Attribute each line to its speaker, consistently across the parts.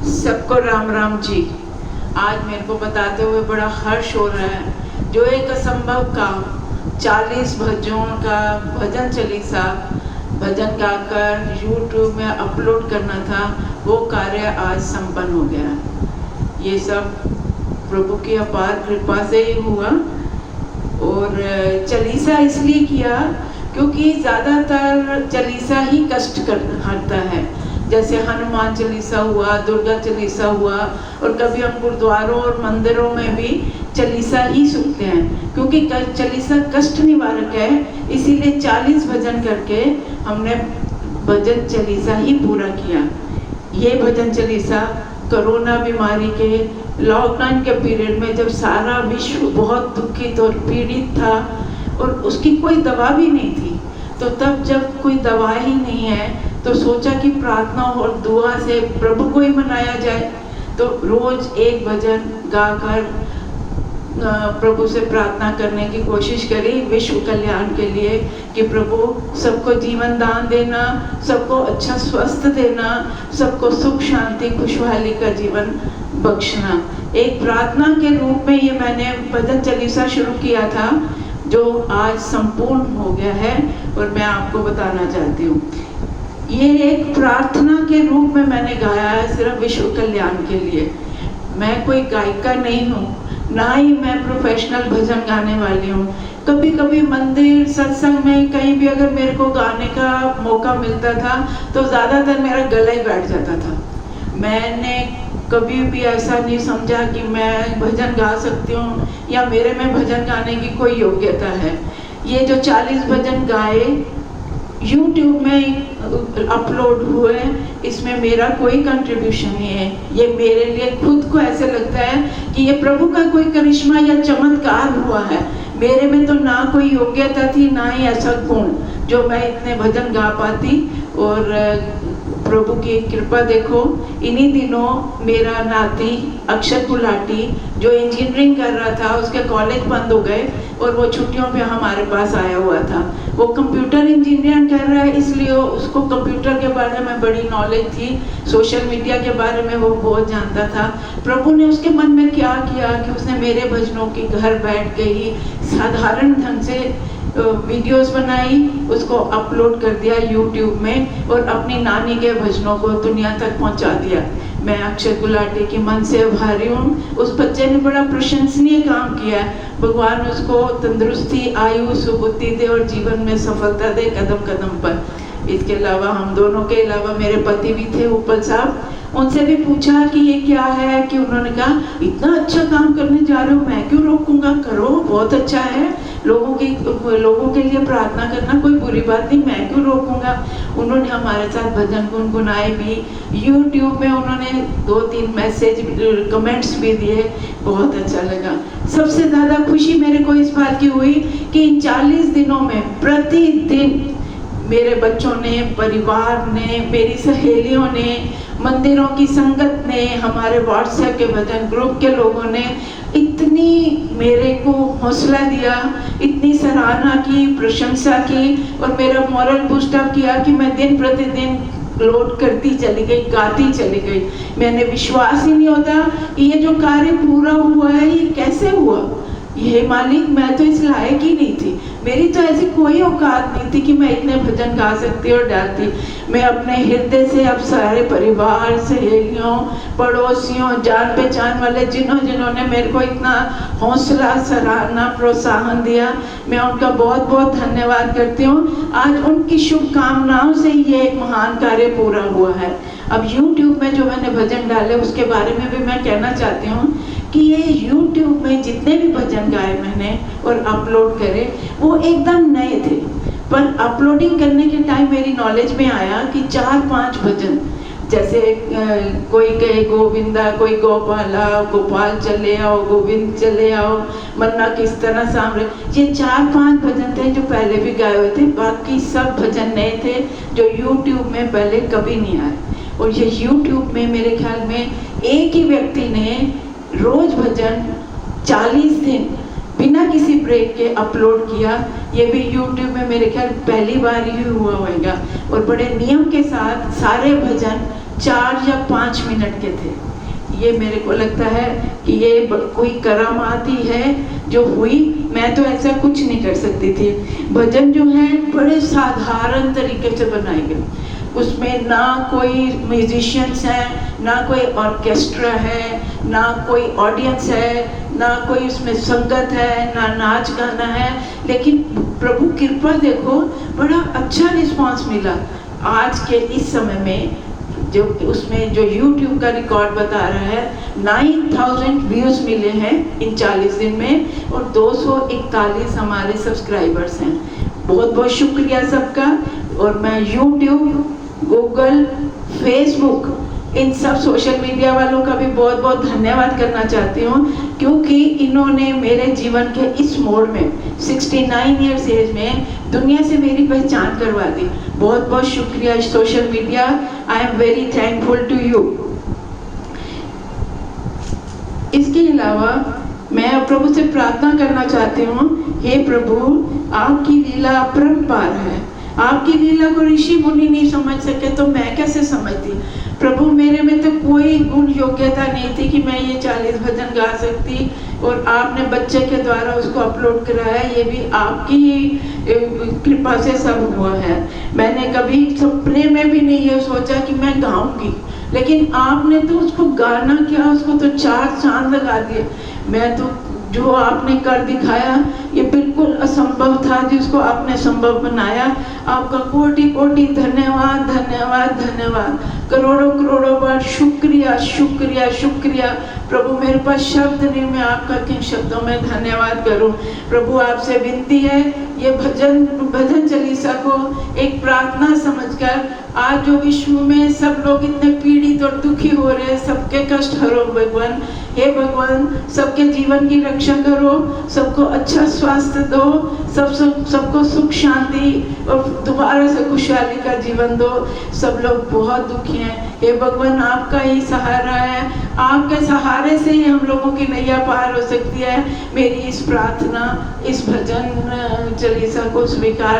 Speaker 1: सबको राम राम जी। आज मेरे को बताते हुए बड़ा हर्ष हो रहा है। जो एक असंभव काम 40 भजनों का भजन चालीसा भजन गाकर YouTube में अपलोड करना था, वो कार्य आज संपन्न हो गया। ये सब प्रभु की अपार कृपा से ही हुआ। और चालीसा इसलिए किया क्योंकि ज़्यादातर चालीसा ही कष्ट हटता है। जैसे हनुमान चालीसा हुआ, दुर्गा चालीसा हुआ, और कभी हम गुरुद्वारों और मंदिरों में भी चालीसा ही सुनते हैं क्योंकि चालीसा कष्ट निवारक है। इसीलिए 40 भजन करके हमने भजन चालीसा ही पूरा किया। ये भजन चालीसा कोरोना बीमारी के लॉकडाउन के पीरियड में, जब सारा विश्व बहुत दुखित और पीड़ित था और उसकी कोई दवा भी नहीं थी, तो तब जब कोई दवा ही नहीं है तो सोचा कि प्रार्थना और दुआ से प्रभु को ही मनाया जाए। तो रोज एक भजन गाकर प्रभु से प्रार्थना करने की कोशिश करी विश्व कल्याण के लिए कि प्रभु सबको जीवन दान देना, सबको अच्छा स्वस्थ देना, सबको सुख शांति खुशहाली का जीवन बख्शना। एक प्रार्थना के रूप में ये मैंने भजन चालीसा शुरू किया था, जो आज संपूर्ण हो गया है और मैं आपको बताना चाहती हूँ। ये एक प्रार्थना के रूप में मैंने गाया है, सिर्फ विश्व कल्याण के लिए। मैं कोई गायिका नहीं हूँ, ना ही मैं प्रोफेशनल भजन गाने वाली हूँ। कभी कभी मंदिर सत्संग में कहीं भी अगर मेरे को गाने का मौका मिलता था तो ज़्यादातर मेरा गला ही बैठ जाता था। मैंने कभी भी ऐसा नहीं समझा कि मैं भजन गा सकती हूँ या मेरे में भजन गाने की कोई योग्यता है। ये जो 40 भजन गाए YouTube में अपलोड हुए, इसमें मेरा कोई कंट्रीब्यूशन नहीं है। ये मेरे लिए खुद को ऐसे लगता है कि ये प्रभु का कोई करिश्मा या चमत्कार हुआ है। मेरे में तो ना कोई योग्यता थी, ना ही ऐसा गुण जो मैं इतने भजन गा पाती। और प्रभु की कृपा देखो, इन्हीं दिनों मेरा नाती अक्षर गुलाटी जो इंजीनियरिंग कर रहा था, उसके कॉलेज बंद हो गए और वो छुट्टियों पे हमारे पास आया हुआ था। वो कंप्यूटर इंजीनियरिंग कर रहा है, इसलिए उसको कंप्यूटर के बारे में बड़ी नॉलेज थी, सोशल मीडिया के बारे में वो बहुत जानता था। प्रभु ने उसके मन में क्या किया कि उसने मेरे भजनों की घर बैठ के ही साधारण ढंग से वीडियोस बनाई, उसको अपलोड कर दिया YouTube में और अपनी नानी के भजनों को दुनिया तक पहुंचा दिया। मैं अक्षर गुलाटी की मन से आभारी हूँ। उस बच्चे ने बड़ा प्रशंसनीय काम किया। भगवान उसको तंदुरुस्ती, आयु, सुबुद्धि दे और जीवन में सफलता दे कदम कदम पर। इसके अलावा हम दोनों के अलावा मेरे पति भी थे उपल साहब, उनसे भी पूछा कि ये क्या है, कि उन्होंने कहा इतना अच्छा काम करने जा रहे हो, मैं क्यों रोकूंगा, करो, बहुत अच्छा है। लोगों के लिए प्रार्थना करना कोई बुरी बात नहीं, मैं क्यों रोकूंगा। उन्होंने हमारे साथ भजन गुनगुनाए भी। YouTube में उन्होंने 2-3 मैसेज कमेंट्स भी दिए, बहुत अच्छा लगा। सबसे ज़्यादा खुशी मेरे को इस बात की हुई कि इन 40 दिनों में प्रतिदिन मेरे बच्चों ने, परिवार ने, मेरी सहेलियों ने, मंदिरों की संगत ने, हमारे व्हाट्सएप के भजन ग्रुप के लोगों ने इतनी मेरे को हौसला दिया, इतनी सराहना की, प्रशंसा की और मेरा मॉरल बूस्ट अप किया कि मैं दिन प्रतिदिन लोड करती चली गई, गाती चली गई। मैंने विश्वास ही नहीं होता कि ये जो कार्य पूरा हुआ है ये कैसे हुआ। ये मालिक, मैं तो इस लायक ही नहीं थी, मेरी तो ऐसी कोई औकात नहीं थी कि मैं इतने भजन गा सकती और डालती। मैं अपने हृदय से अब सारे परिवार, सहेलियों, पड़ोसियों, जान पहचान वाले जिन्होंने मेरे को इतना हौसला, सराहना, प्रोत्साहन दिया, मैं उनका बहुत बहुत धन्यवाद करती हूँ। आज उनकी शुभकामनाओं से ये एक महान कार्य पूरा हुआ है। अब YouTube में जो मैंने भजन डाले उसके बारे में भी मैं कहना चाहती हूँ कि ये YouTube में जितने भी भजन गाए मैंने और अपलोड करे वो एकदम नए थे, पर अपलोडिंग करने के टाइम मेरी नॉलेज में आया कि 4-5 भजन, जैसे कोई कहे गोविंदा, कोई गोपाला, गोपाल चले आओ, गोविंद चले आओ, मन्ना किस तरह सांभले, ये 4-5 भजन थे जो पहले भी गाए हुए थे। बाकी सब भजन नए थे जो YouTube में पहले कभी नहीं आए। और ये YouTube में मेरे ख्याल में एक ही व्यक्ति ने रोज भजन 40 दिन बिना किसी ब्रेक के अपलोड किया। ये भी YouTube में मेरे ख्याल पहली बार ही हुआ होगा और बड़े नियम के साथ सारे भजन 4 या 5 मिनट के थे। ये मेरे को लगता है कि ये कोई करामाती है जो हुई। मैं तो ऐसा कुछ नहीं कर सकती थी। भजन जो है बड़े साधारण तरीके से बनाए गए, उसमें ना कोई म्यूजिशियंस हैं, ना कोई ऑर्केस्ट्रा है, ना कोई ऑडियंस है, ना कोई उसमें संगत है, ना नाच गाना है, लेकिन प्रभु कृपा देखो बड़ा अच्छा रिस्पांस मिला। आज के इस समय में जो उसमें जो YouTube का रिकॉर्ड बता रहा है 9000 व्यूज मिले हैं इन 40 दिन में और 241 हमारे सब्सक्राइबर्स हैं। बहुत बहुत शुक्रिया सबका। और मैं YouTube, गूगल, फेसबुक, इन सब सोशल मीडिया वालों का भी बहुत बहुत धन्यवाद करना चाहती हूँ, क्योंकि इन्होंने मेरे जीवन के इस मोड़ में 69 ईयर्स एज में दुनिया से मेरी पहचान करवा दी। बहुत बहुत शुक्रिया social media. I am very thankful to you. इसके अलावा मैं प्रभु से प्रार्थना करना चाहती हूँ, हे प्रभु आपकी लीला अपरंपार है। आपकी लीला को ऋषि मुनि नहीं समझ सके तो मैं कैसे समझती। प्रभु मेरे में तो कोई गुण योग्यता नहीं थी कि मैं ये 40 भजन गा सकती, और आपने बच्चे के द्वारा उसको अपलोड कराया, ये भी आपकी कृपा से सब हुआ है। मैंने कभी सपने में भी नहीं ये सोचा कि मैं गाऊंगी, लेकिन आपने तो उसको गाना क्या, उसको तो 4 चांद लगा दिए। मैं तो जो आपने कर दिखाया ये बिल्कुल असंभव था, जिसको आपने संभव बनाया। आपका कोटि कोटि धन्यवाद धन्यवाद धन्यवाद, करोड़ों करोड़ों बार शुक्रिया शुक्रिया शुक्रिया। प्रभु मेरे पास शब्द नहीं, मैं आपका किन शब्दों में धन्यवाद करूं। प्रभु आपसे विनती है, ये भजन चालीसा को एक प्रार्थना समझकर आज जो विश्व में सब लोग इतने पीड़ित और दुखी हो रहे हैं, सबके कष्ट हरो भगवान। हे भगवान सबके जीवन की रक्षा करो, सबको अच्छा स्वास्थ्य दो, सबको सुख शांति और दोबारा से खुशहाली का जीवन दो। सब लोग बहुत दुखी हैं। हे भगवान आपका ही सहारा है, आपके सहारे से ही हम लोगों की नैया पार हो सकती है। मेरी इस प्रार्थना, इस भजन चालीसा को स्वीकार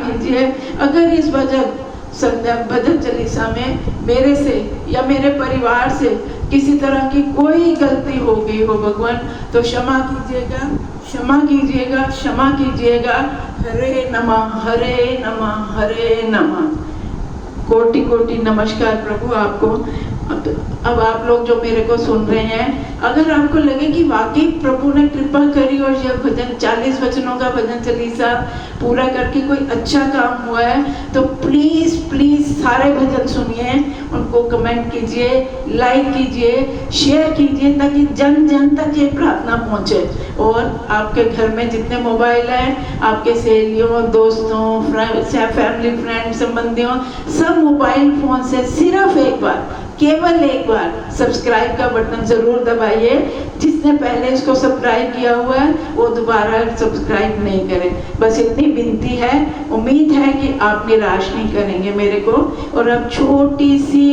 Speaker 1: कीजिए। अगर इस भजन चालीसा में मेरे से या मेरे परिवार से किसी तरह की कोई गलती हो गई हो भगवान, तो क्षमा कीजिएगा, क्षमा कीजिएगा, क्षमा कीजिएगा। हरे नमः, हरे नमः, हरे नमः। कोटि कोटि नमस्कार प्रभु आपको। अब आप लोग जो मेरे को सुन रहे हैं, अगर आपको लगे कि वाकई प्रभु ने कृपा करी और यह भजन 40 वचनों का भजन चालीसा पूरा करके कोई अच्छा काम हुआ है, तो प्लीज प्लीज सारे भजन सुनिए, उनको कमेंट कीजिए, लाइक कीजिए, शेयर कीजिए, ताकि जन जन तक ये प्रार्थना पहुंचे। और आपके घर में जितने मोबाइल हैं, आपके सहेलियों, दोस्तों, फैमिली फ्रेंड, संबंधियों, सब मोबाइल फोन से सिर्फ एक बार, केवल एक बार सब्सक्राइब का बटन जरूर दबाइए। जिसने पहले इसको सब्सक्राइब किया हुआ है वो दोबारा सब्सक्राइब नहीं करे। बस इतनी विनती है। उम्मीद है कि आप निराश नहीं करेंगे मेरे को। और अब छोटी सी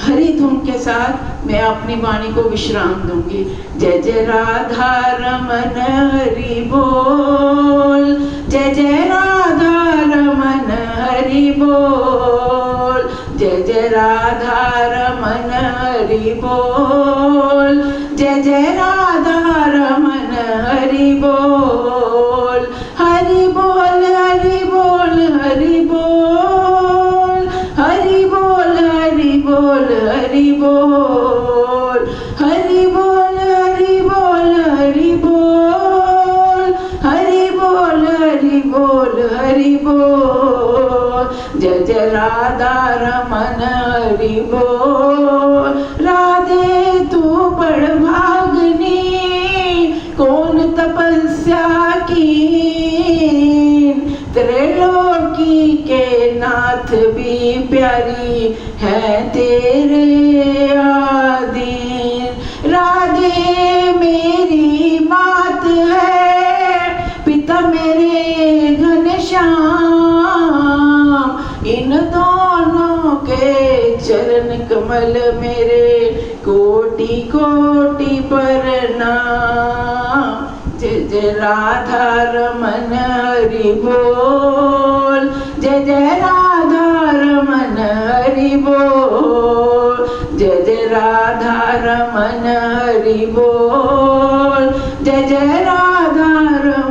Speaker 1: हरी धुन के साथ मैं अपनी वाणी को विश्राम दूंगी। जय जय राधा रमन हरि बोल, जय जय राधा रमन हरि बोल, जय जय राधा रमन हरि बोल, जय जय राधा रमन हरि बोल। हरि बोल हरि बोल हरि बोल, हरि बोल हरि बोल हरि बोल, हरि बोल हरि बोल हरि बोल, हरि बोल हरि बोल हरि बोल। जय जय राधा रमन हरि बोल। राधे तू बड़ भागनी, कौन तपस्या की, त्रिलोकी के नाथ भी प्यारी है तेरे आदीन। राधे मेरी मात है, पिता मेरे घनश्याम, इन दोनों के चरण कमल मेरे कोटि कोटि प्रणाम। जय जय राधा रमन हरि बोल, जय जय राधा रमन हरि बोल, जय जय राधा रमन हरि बोल, जय जय राधा रमन